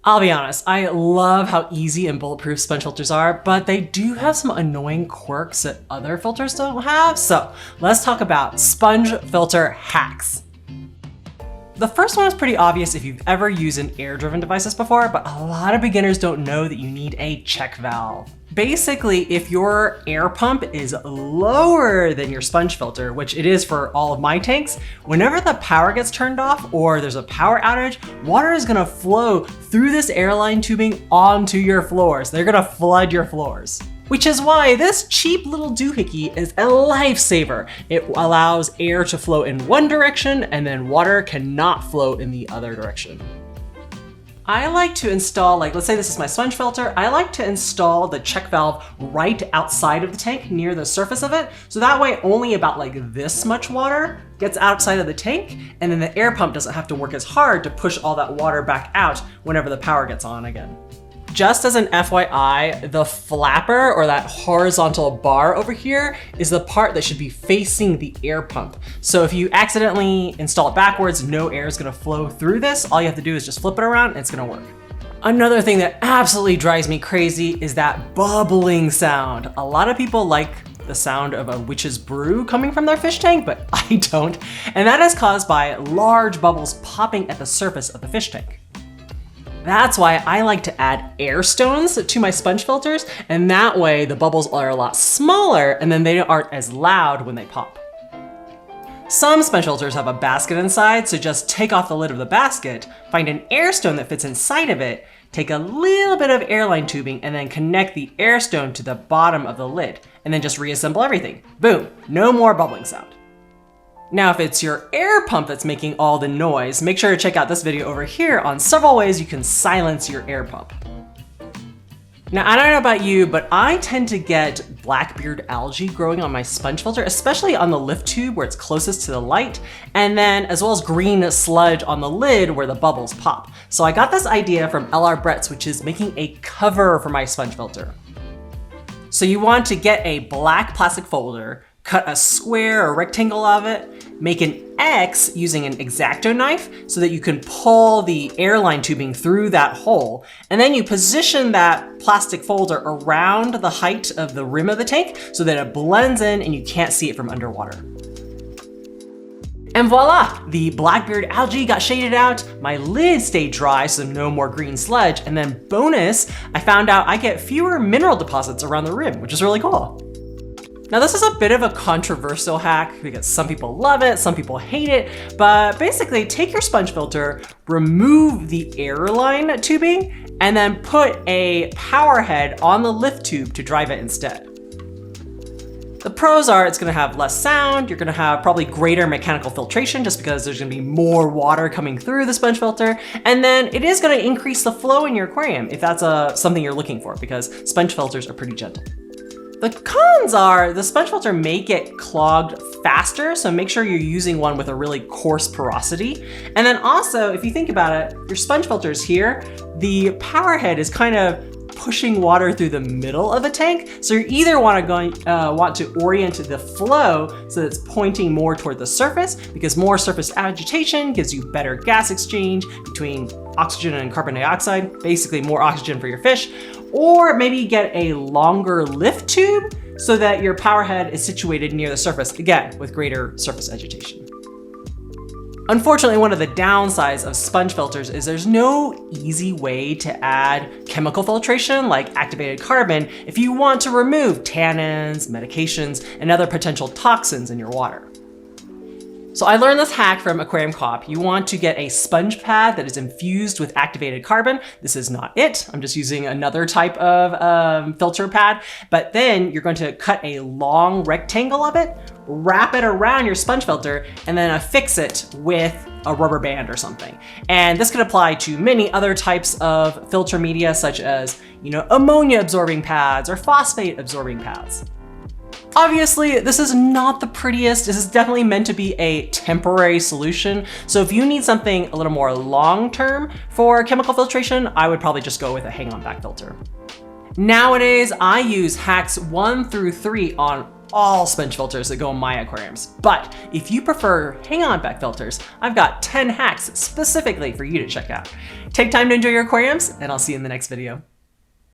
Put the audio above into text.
I'll be honest, I love how easy and bulletproof sponge filters are, but they do have some annoying quirks that other filters don't have. So let's talk about sponge filter hacks. The first one is pretty obvious if you've ever used an air-driven devices before, but a lot of beginners don't know that you need a check valve. Basically, if your air pump is lower than your sponge filter, which it is for all of my tanks, whenever the power gets turned off or there's a power outage, water is gonna flow through this airline tubing onto your floors. They're gonna flood your floors. Which is why this cheap little doohickey is a lifesaver. It allows air to flow in one direction and then water cannot flow in the other direction. I like to install, let's say this is my sponge filter, I like to install the check valve right outside of the tank near the surface of it. So that way only about this much water gets outside of the tank, and then the air pump doesn't have to work as hard to push all that water back out whenever the power gets on again. Just as an FYI, the flapper or that horizontal bar over here is the part that should be facing the air pump. So if you accidentally install it backwards, no air is gonna flow through this. All you have to do is just flip it around and it's gonna work. Another thing that absolutely drives me crazy is that bubbling sound. A lot of people like the sound of a witch's brew coming from their fish tank, but I don't. And that is caused by large bubbles popping at the surface of the fish tank. That's why I like to add air stones to my sponge filters, and that way the bubbles are a lot smaller and then they aren't as loud when they pop. Some sponge filters have a basket inside, so just take off the lid of the basket, find an air stone that fits inside of it, take a little bit of airline tubing and then connect the air stone to the bottom of the lid, and then just reassemble everything. Boom, no more bubbling sound. Now, if it's your air pump that's making all the noise, make sure to check out this video over here on several ways you can silence your air pump. Now, I don't know about you, but I tend to get blackbeard algae growing on my sponge filter, especially on the lift tube where it's closest to the light, and then as well as green sludge on the lid where the bubbles pop. So I got this idea from LR Brett's, which is making a cover for my sponge filter. So you want to get a black plastic folder, cut a square or rectangle of it, make an X using an X-Acto knife so that you can pull the airline tubing through that hole. And then you position that plastic folder around the height of the rim of the tank so that it blends in and you can't see it from underwater. And voila, the blackbeard algae got shaded out, my lid stayed dry so no more green sludge, and then bonus, I found out I get fewer mineral deposits around the rim, which is really cool. Now this is a bit of a controversial hack because some people love it, some people hate it, but basically take your sponge filter, remove the airline tubing, and then put a power head on the lift tube to drive it instead. The pros are it's gonna have less sound, you're gonna have probably greater mechanical filtration just because there's gonna be more water coming through the sponge filter, and then it is gonna increase the flow in your aquarium if that's something you're looking for because sponge filters are pretty gentle. The cons are the sponge filter may get clogged faster, so make sure you're using one with a really coarse porosity. And then also, if you think about it, your sponge filter is here, the power head is kind of pushing water through the middle of a tank. So you either want to orient the flow so that it's pointing more toward the surface because more surface agitation gives you better gas exchange between oxygen and carbon dioxide, basically more oxygen for your fish. Or maybe get a longer lift tube so that your power head is situated near the surface, again, with greater surface agitation. Unfortunately, one of the downsides of sponge filters is there's no easy way to add chemical filtration like activated carbon if you want to remove tannins, medications, and other potential toxins in your water. So I learned this hack from Aquarium Co-Op. You want to get a sponge pad that is infused with activated carbon. This is not it. I'm just using another type of filter pad. But then you're going to cut a long rectangle of it, wrap it around your sponge filter, and then affix it with a rubber band or something. And this could apply to many other types of filter media, such as, ammonia absorbing pads or phosphate absorbing pads. Obviously, this is not the prettiest. This is definitely meant to be a temporary solution. So if you need something a little more long-term for chemical filtration, I would probably just go with a hang-on back filter. Nowadays, I use hacks 1 through 3 on all sponge filters that go in my aquariums. But if you prefer hang-on back filters, I've got 10 hacks specifically for you to check out. Take time to enjoy your aquariums, and I'll see you in the next video.